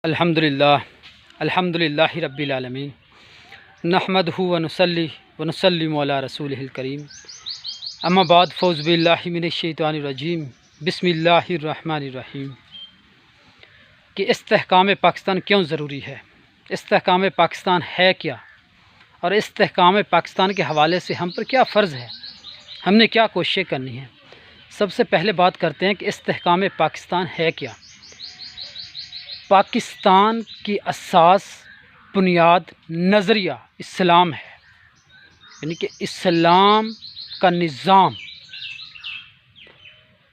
الحمدللہ رب العالمین نحمدہ ونصلی ونسلم علی رسولہ الکریم اما بعد فاعوذ باللہ من الشیطان الرجیم بسم اللہ الرحمن الرحیم کہ استحکام پاکستان کیوں ضروری ہے، استحکام پاکستان ہے کیا، اور استحکام پاکستان کے حوالے سے ہم پر کیا فرض ہے، ہم نے کیا کوششیں کرنی ہیں۔ سب سے پہلے بات کرتے ہیں کہ استحکام پاکستان ہے کیا۔ پاکستان کی اساس، بنیاد، نظریہ اسلام ہے، یعنی کہ اسلام کا نظام،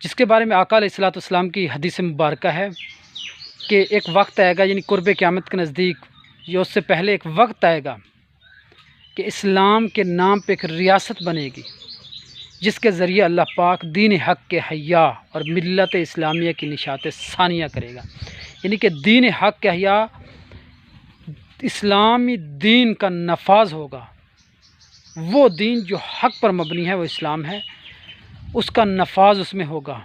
جس کے بارے میں آقا علیہ الصلوۃ والسلام کی حدیث مبارکہ ہے کہ ایک وقت آئے گا، یعنی قرب قیامت کے نزدیک یا اس سے پہلے ایک وقت آئے گا کہ اسلام کے نام پہ ایک ریاست بنے گی، جس کے ذریعے اللہ پاک دین حق کے حیا اور ملت اسلامیہ کی نشات ثانیہ کرے گا۔ یعنی کہ دین حق کے حیا، اسلامی دین کا نفاذ ہوگا، وہ دین جو حق پر مبنی ہے وہ اسلام ہے، اس کا نفاذ اس میں ہوگا۔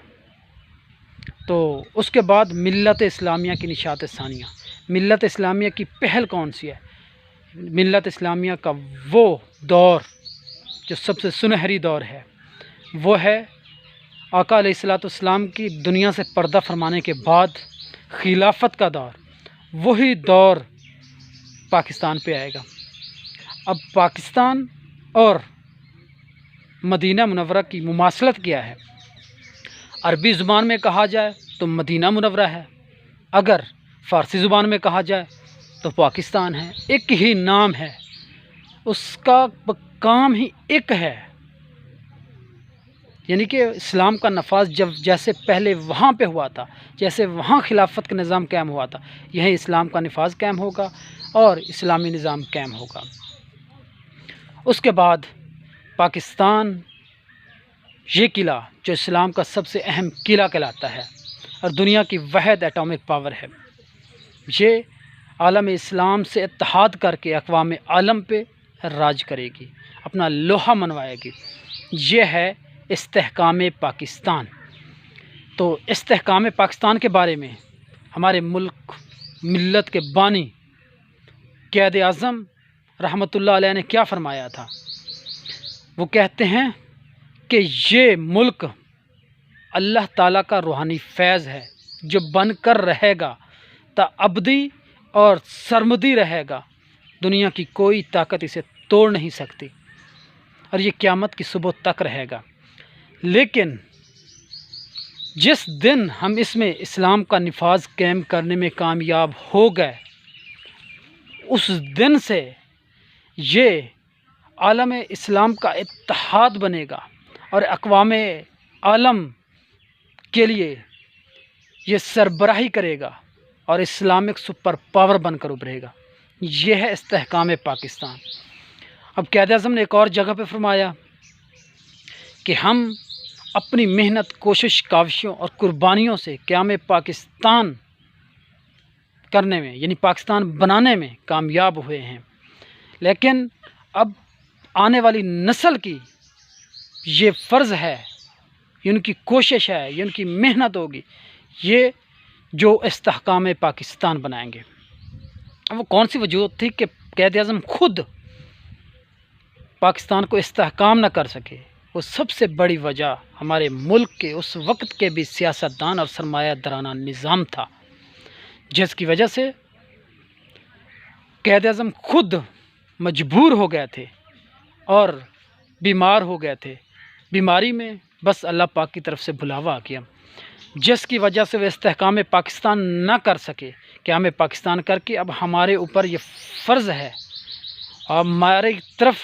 تو اس کے بعد ملت اسلامیہ کی نشات ثانیہ، ملت اسلامیہ کی پہل کون سی ہے؟ ملت اسلامیہ کا وہ دور جو سب سے سنہری دور ہے، وہ ہے آقا علیہ الصلوۃ والسلام کی دنیا سے پردہ فرمانے کے بعد خلافت کا دور۔ وہی دور پاکستان پہ آئے گا۔ اب پاکستان اور مدینہ منورہ کی مماثلت کیا ہے؟ عربی زبان میں کہا جائے تو مدینہ منورہ ہے، اگر فارسی زبان میں کہا جائے تو پاکستان ہے۔ ایک ہی نام ہے، اس کا کام ہی ایک ہے، یعنی کہ اسلام کا نفاذ جیسے پہلے وہاں پہ ہوا تھا، جیسے وہاں خلافت کا نظام قائم ہوا تھا، یہیں اسلام کا نفاذ قائم ہوگا اور اسلامی نظام قائم ہوگا۔ اس کے بعد پاکستان، یہ قلعہ جو اسلام کا سب سے اہم قلعہ کہلاتا ہے اور دنیا کی واحد ایٹامک پاور ہے، یہ عالم اسلام سے اتحاد کر کے اقوام عالم پہ راج کرے گی، اپنا لوہا منوائے گی۔ یہ ہے استحکام پاکستان۔ تو استحکام پاکستان کے بارے میں ہمارے ملک ملت کے بانی قائد اعظم رحمۃ اللہ علیہ نے کیا فرمایا تھا؟ وہ کہتے ہیں کہ یہ ملک اللہ تعالیٰ کا روحانی فیض ہے جو بن کر رہے گا تا ابدی اور سرمدی رہے گا، دنیا کی کوئی طاقت اسے توڑ نہیں سکتی، اور یہ قیامت کی صبح تک رہے گا۔ لیکن جس دن ہم اس میں اسلام کا نفاذ قائم کرنے میں کامیاب ہو گئے، اس دن سے یہ عالم اسلام کا اتحاد بنے گا اور اقوام عالم کے لیے یہ سربراہی کرے گا اور اسلامک سپر پاور بن کر ابھرے گا۔ یہ ہے استحکام پاکستان۔ اب قائد اعظم نے ایک اور جگہ پہ فرمایا کہ ہم اپنی محنت، کوشش، کاوشوں اور قربانیوں سے قیام پاکستان کرنے میں، یعنی پاکستان بنانے میں کامیاب ہوئے ہیں، لیکن اب آنے والی نسل کی یہ فرض ہے، یہ ان کی کوشش ہے، یہ ان کی محنت ہوگی، یہ جو استحکام پاکستان بنائیں گے۔ وہ کون سی وجوہ تھی کہ قائد اعظم خود پاکستان کو استحکام نہ کر سکے؟ وہ سب سے بڑی وجہ ہمارے ملک کے اس وقت کے بھی سیاستدان اور سرمایہ دارانہ نظام تھا، جس کی وجہ سے قائد اعظم خود مجبور ہو گئے تھے اور بیمار ہو گئے تھے۔ بیماری میں بس اللہ پاک کی طرف سے بلاوا آ گیا، جس کی وجہ سے وہ استحکام پاکستان نہ کر سکے، کہ ہمیں پاکستان کر کے اب ہمارے اوپر یہ فرض ہے، اور ہمارے طرف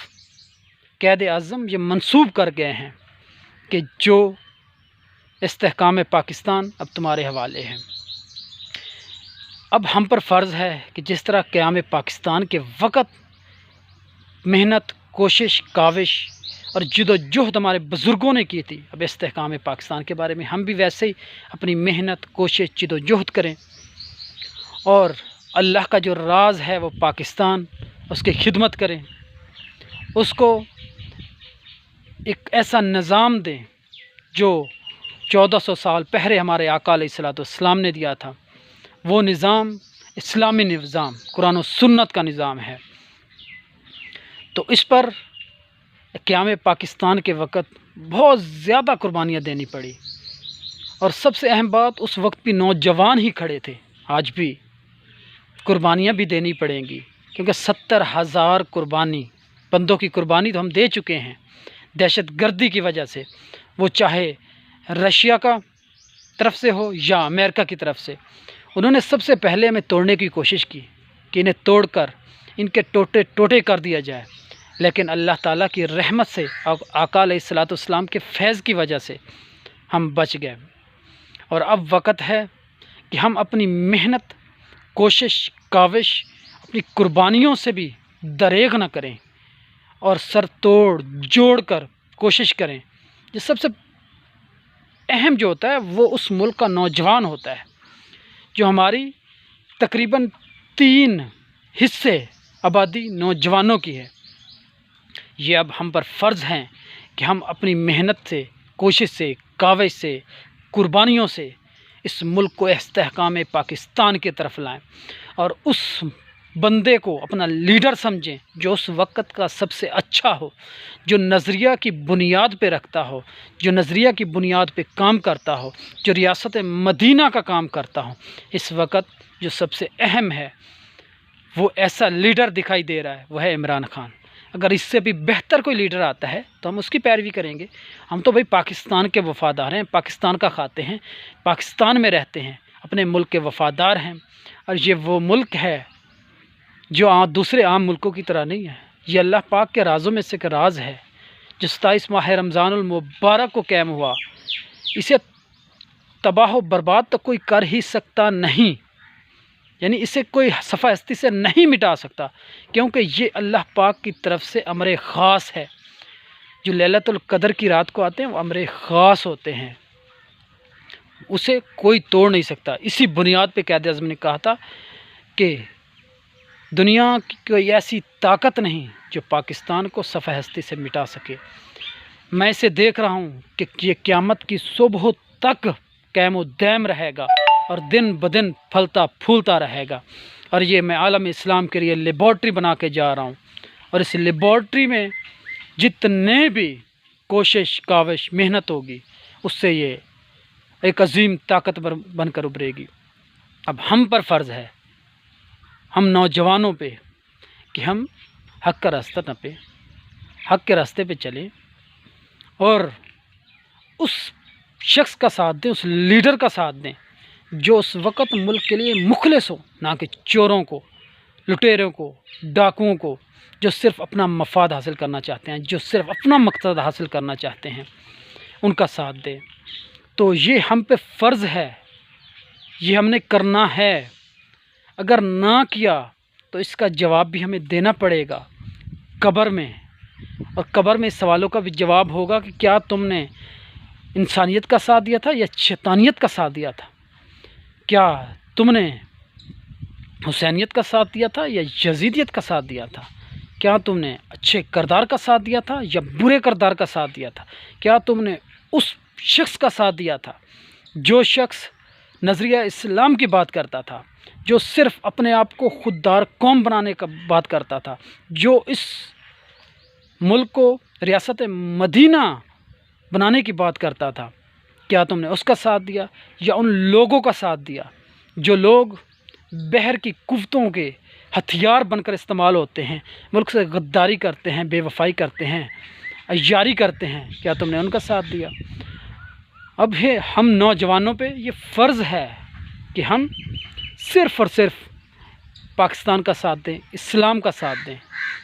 قائد اعظم یہ منسوب کر گئے ہیں کہ جو استحکام پاکستان اب تمہارے حوالے ہے۔ اب ہم پر فرض ہے کہ جس طرح قیام پاکستان کے وقت محنت، کوشش، کاوش اور جد و جہد ہمارے بزرگوں نے کی تھی، اب استحکام پاکستان کے بارے میں ہم بھی ویسے ہی اپنی محنت، کوشش، جد و جہد کریں، اور اللہ کا جو راز ہے وہ پاکستان، اس کی خدمت کریں، اس کو ایک ایسا نظام دیں جو 1400 سال پہلے ہمارے آقا علیہ الصلوۃ والسلام نے دیا تھا۔ وہ نظام اسلامی نظام قرآن و سنت کا نظام ہے، تو اس پر قیام پاکستان کے وقت بہت زیادہ قربانیاں دینی پڑی، اور سب سے اہم بات اس وقت بھی نوجوان ہی کھڑے تھے، آج بھی قربانیاں بھی دینی پڑیں گی، کیونکہ 70,000 قربانی بندوں کی قربانی تو ہم دے چکے ہیں دہشت گردی کی وجہ سے، وہ چاہے رشیا کا طرف سے ہو یا امریکہ کی طرف سے۔ انہوں نے سب سے پہلے ہمیں توڑنے کی کوشش کی کہ انہیں توڑ کر ان کے ٹوٹے ٹوٹے کر دیا جائے، لیکن اللہ تعالیٰ کی رحمت سے، آقا علیہ الصلوۃ والسلام کے فیض کی وجہ سے ہم بچ گئے، اور اب وقت ہے کہ ہم اپنی محنت، کوشش، کاوش، اپنی قربانیوں سے بھی دریغ نہ کریں اور سر توڑ جوڑ کر کوشش کریں۔ یہ سب سے اہم جو ہوتا ہے وہ اس ملک کا نوجوان ہوتا ہے، جو ہماری تقریباً 3 حصے آبادی نوجوانوں کی ہے۔ یہ اب ہم پر فرض ہیں کہ ہم اپنی محنت سے، کوشش سے، کاوش سے، قربانیوں سے اس ملک کو استحکام پاکستان کی طرف لائیں، اور اس بندے کو اپنا لیڈر سمجھیں جو اس وقت کا سب سے اچھا ہو، جو نظریہ کی بنیاد پہ رکھتا ہو، جو نظریہ کی بنیاد پہ کام کرتا ہو، جو ریاست مدینہ کا کام کرتا ہو۔ اس وقت جو سب سے اہم ہے وہ ایسا لیڈر دکھائی دے رہا ہے، وہ ہے عمران خان۔ اگر اس سے بھی بہتر کوئی لیڈر آتا ہے تو ہم اس کی پیروی کریں گے۔ ہم تو بھائی پاکستان کے وفادار ہیں، پاکستان کا کھاتے ہیں، پاکستان میں رہتے ہیں، اپنے ملک کے وفادار ہیں، اور یہ وہ ملک ہے جو دوسرے عام ملکوں کی طرح نہیں ہے۔ یہ اللہ پاک کے رازوں میں سے ایک راز ہے جو 27 ماہ رمضان المبارک کو قائم ہوا۔ اسے تباہ و برباد تو کوئی کر ہی سکتا نہیں، یعنی اسے کوئی صفحہ ہستی سے نہیں مٹا سکتا، کیونکہ یہ اللہ پاک کی طرف سے امر خاص ہے۔ جو لیلۃ القدر کی رات کو آتے ہیں وہ امر خاص ہوتے ہیں، اسے کوئی توڑ نہیں سکتا۔ اسی بنیاد پہ قائد اعظم نے کہا تھا کہ دنیا کی کوئی ایسی طاقت نہیں جو پاکستان کو صفحہ ہستی سے مٹا سکے۔ میں اسے دیکھ رہا ہوں کہ یہ قیامت کی صبح تک قائم و دائم رہے گا اور دن بدن پھلتا پھولتا رہے گا، اور یہ میں عالم اسلام کے لیے لیبارٹری بنا کے جا رہا ہوں، اور اس لیبارٹری میں جتنے بھی کوشش، کاوش، محنت ہوگی اس سے یہ ایک عظیم طاقت بن کر ابھرے گی۔ اب ہم پر فرض ہے، ہم نوجوانوں پہ، کہ ہم حق کا راستہ نپیں، حق کے راستے پہ چلیں، اور اس شخص کا ساتھ دیں، اس لیڈر کا ساتھ دیں جو اس وقت ملک کے لیے مخلص ہو، نہ کہ چوروں کو، لٹیروں کو، ڈاکوؤں کو، جو صرف اپنا مفاد حاصل کرنا چاہتے ہیں، جو صرف اپنا مقصد حاصل کرنا چاہتے ہیں، ان کا ساتھ دیں۔ تو یہ ہم پہ فرض ہے، یہ ہم نے کرنا ہے۔ اگر نہ کیا تو اس کا جواب بھی ہمیں دینا پڑے گا قبر میں، اور قبر میں اس سوالوں کا بھی جواب ہوگا کہ کیا تم نے انسانیت کا ساتھ دیا تھا یا شیطانیت کا ساتھ دیا تھا؟ کیا تم نے حسینیت کا ساتھ دیا تھا یا یزیدیت کا ساتھ دیا تھا؟ کیا تم نے اچھے کردار کا ساتھ دیا تھا یا برے کردار کا ساتھ دیا تھا؟ کیا تم نے اس شخص کا ساتھ دیا تھا جو شخص نظریہ اسلام کی بات کرتا تھا، جو صرف اپنے آپ کو خوددار قوم بنانے کا بات کرتا تھا، جو اس ملک کو ریاست مدینہ بنانے کی بات کرتا تھا؟ کیا تم نے اس کا ساتھ دیا یا ان لوگوں کا ساتھ دیا جو لوگ بحر کی قوتوں کے ہتھیار بن کر استعمال ہوتے ہیں، ملک سے غداری کرتے ہیں، بے وفائی کرتے ہیں، عیاری کرتے ہیں؟ کیا تم نے ان کا ساتھ دیا؟ اب ہم نوجوانوں پہ یہ فرض ہے کہ ہم صرف اور صرف پاکستان کا ساتھ دیں، اسلام کا ساتھ دیں،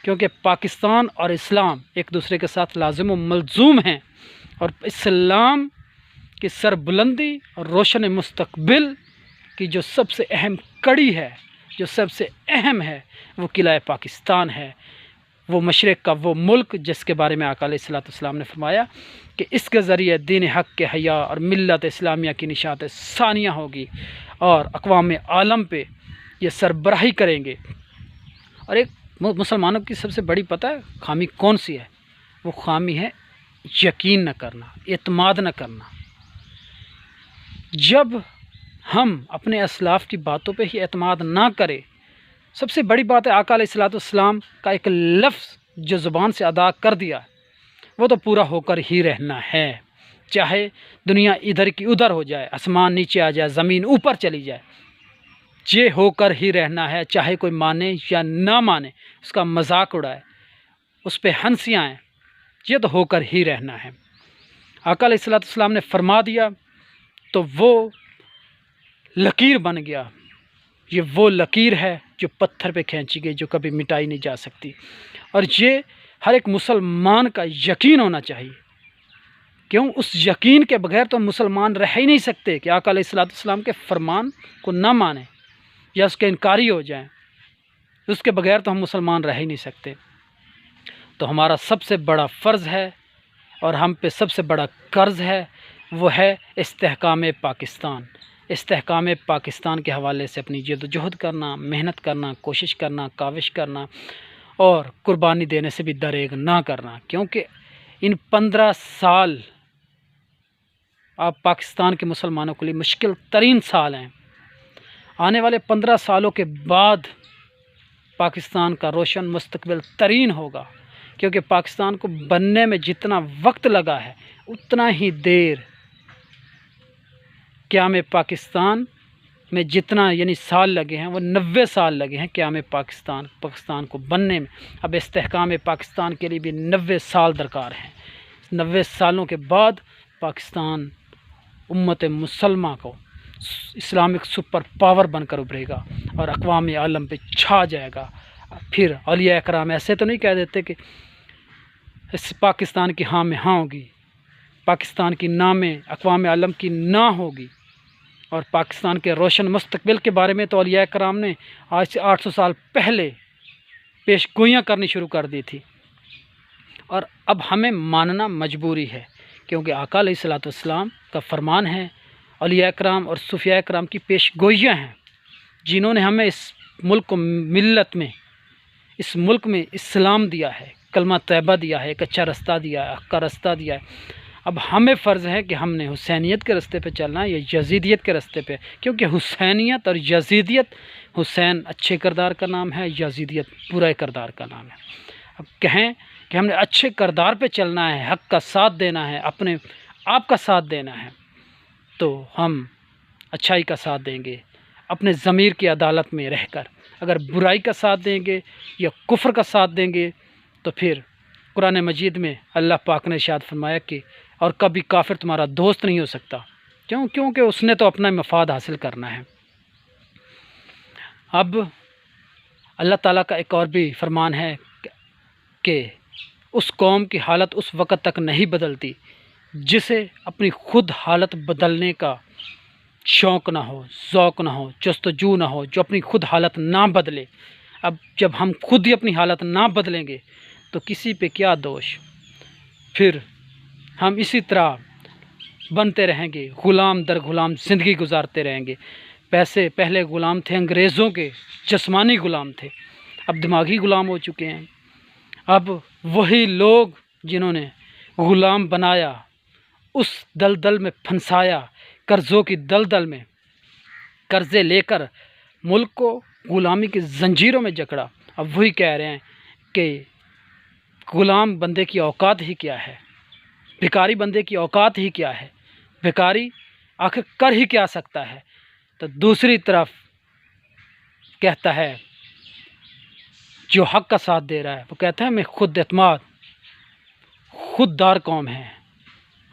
کیونکہ پاکستان اور اسلام ایک دوسرے کے ساتھ لازم و ملزوم ہیں، اور اسلام کی سربلندی اور روشن مستقبل کی جو سب سے اہم کڑی ہے، جو سب سے اہم ہے، وہ قلعہ پاکستان ہے، وہ مشرق کا وہ ملک جس کے بارے میں آقا علیہ الصلوۃ والسلام نے فرمایا کہ اس کے ذریعے دین حق کے حیا اور ملت اسلامیہ کی نشاط ثانیہ ہوگی، اور اقوام عالم پہ یہ سربراہی کریں گے۔ اور ایک مسلمانوں کی سب سے بڑی پتہ ہے خامی کون سی ہے؟ وہ خامی ہے یقین نہ کرنا، اعتماد نہ کرنا۔ جب ہم اپنے اسلاف کی باتوں پہ ہی اعتماد نہ کریں۔ سب سے بڑی بات ہے آقا علیہ الصلوۃ والسلام کا ایک لفظ جو زبان سے ادا کر دیا وہ تو پورا ہو کر ہی رہنا ہے، چاہے دنیا ادھر کی ادھر ہو جائے، آسمان نیچے آ جائے، زمین اوپر چلی جائے، یہ ہو کر ہی رہنا ہے، چاہے کوئی مانے یا نہ مانے، اس کا مذاق اڑائے، اس پہ ہنسیاں آئیں، یہ تو ہو کر ہی رہنا ہے۔ آقا علیہ الصلوۃ والسلام نے فرما دیا تو وہ لکیر بن گیا، یہ وہ لکیر ہے جو پتھر پہ کھینچی گئی، جو کبھی مٹائی نہیں جا سکتی، اور یہ ہر ایک مسلمان کا یقین ہونا چاہیے۔ کیوں؟ اس یقین کے بغیر تو ہم مسلمان رہ ہی نہیں سکتے کہ آقا علیہ الصلوۃ والسلام کے فرمان کو نہ مانیں یا اس کے انکاری ہو جائیں، اس کے بغیر تو ہم مسلمان رہ ہی نہیں سکتے۔ تو ہمارا سب سے بڑا فرض ہے اور ہم پہ سب سے بڑا قرض ہے، وہ ہے استحکام پاکستان۔ استحکام پاکستان کے حوالے سے اپنی جد و جہد کرنا، محنت کرنا، کوشش کرنا، کاوش کرنا اور قربانی دینے سے بھی دریغ نہ کرنا، کیونکہ ان 15 سال آپ پاکستان کے مسلمانوں کے لیے مشکل ترین سال ہیں۔ آنے والے 15 سالوں کے بعد پاکستان کا روشن مستقبل ترین ہوگا، کیونکہ پاکستان کو بننے میں جتنا وقت لگا ہے اتنا ہی دیر قیام پاکستان میں جتنا یعنی سال لگے ہیں وہ 90 سال لگے ہیں قیام پاکستان کو بننے میں۔ اب استحکام پاکستان کے لیے بھی 90 سال درکار ہیں۔ 90 سالوں کے بعد پاکستان امت مسلمہ کو اسلامک سپر پاور بن کر ابھرے گا اور اقوام عالم پہ چھا جائے گا۔ پھر اولیاء کرام ایسے تو نہیں کہہ دیتے کہ اس پاکستان کی ہاں میں ہاں ہوگی، پاکستان کی نہ میں اقوام عالم کی نہ ہوگی، اور پاکستان کے روشن مستقبل کے بارے میں تو اولیاء کرام نے آج سے 800 سال پہلے پیش گوئیاں کرنی شروع کر دی تھی، اور اب ہمیں ماننا مجبوری ہے، کیونکہ آقا علیہ الصلوۃ والسلام کا فرمان ہے، اولیاء کرام اور صوفیاء کرام کی پیش گوئیاں ہیں، جنہوں نے ہمیں اس ملک کو ملت میں، اس ملک میں اسلام دیا ہے، کلمہ طیبہ دیا ہے، ایک اچھا رستہ دیا ہے، حق کا رستہ دیا ہے۔ اب ہمیں فرض ہے کہ ہم نے حسینیت کے رستے پہ چلنا ہے یا یزیدیت کے رستے پہ، کیونکہ حسینیت اور یزیدیت، حسین اچھے کردار کا نام ہے، یزیدیت برے کردار کا نام ہے۔ اب کہیں کہ ہم نے اچھے کردار پہ چلنا ہے، حق کا ساتھ دینا ہے، اپنے آپ کا ساتھ دینا ہے، تو ہم اچھائی کا ساتھ دیں گے اپنے ضمیر کی عدالت میں رہ کر۔ اگر برائی کا ساتھ دیں گے یا کفر کا ساتھ دیں گے تو پھر قرآن مجید میں اللہ پاک نے ارشاد فرمایا کہ اور کبھی کافر تمہارا دوست نہیں ہو سکتا، کیونکہ اس نے تو اپنا مفاد حاصل کرنا ہے۔ اب اللہ تعالیٰ کا ایک اور بھی فرمان ہے کہ اس قوم کی حالت اس وقت تک نہیں بدلتی جسے اپنی خود حالت بدلنے کا شوق نہ ہو، ذوق نہ ہو، جستجو نہ ہو، جو اپنی خود حالت نہ بدلے۔ اب جب ہم خود ہی اپنی حالت نہ بدلیں گے تو کسی پہ کیا دوش، پھر ہم اسی طرح بنتے رہیں گے، غلام در غلام زندگی گزارتے رہیں گے۔ پہلے غلام تھے انگریزوں کے، جسمانی غلام تھے، اب دماغی غلام ہو چکے ہیں۔ اب وہی لوگ جنہوں نے غلام بنایا، اس دلدل میں پھنسایا، قرضوں کی دلدل میں قرضے لے کر ملک کو غلامی کی زنجیروں میں جکڑا، اب وہی کہہ رہے ہیں کہ غلام بندے کی اوقات ہی کیا ہے، بھکاری بندے کی اوقات ہی کیا ہے، بھکاری آخر کر ہی کیا سکتا ہے۔ تو دوسری طرف کہتا ہے جو حق کا ساتھ دے رہا ہے، وہ کہتا ہے میں خود اعتماد، خود دار قوم ہے،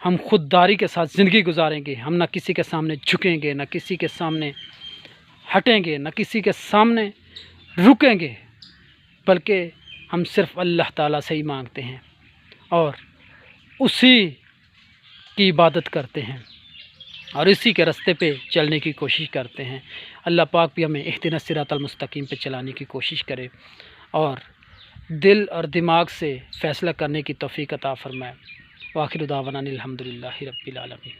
ہم خود داری کے ساتھ زندگی گزاریں گے، ہم نہ کسی کے سامنے جھکیں گے، نہ کسی کے سامنے ہٹیں گے، نہ کسی کے سامنے رکیں گے، بلکہ ہم صرف اللہ تعالیٰ سے ہی مانگتے ہیں اور اسی کی عبادت کرتے ہیں اور اسی کے راستے پہ چلنے کی کوشش کرتے ہیں۔ اللہ پاک بھی ہمیں اہدنا الصراط المستقیم پہ چلانے کی کوشش کرے اور دل اور دماغ سے فیصلہ کرنے کی توفیق عطا فرمائے۔ وآخر دعوانا الحمدللہ رب العالمین۔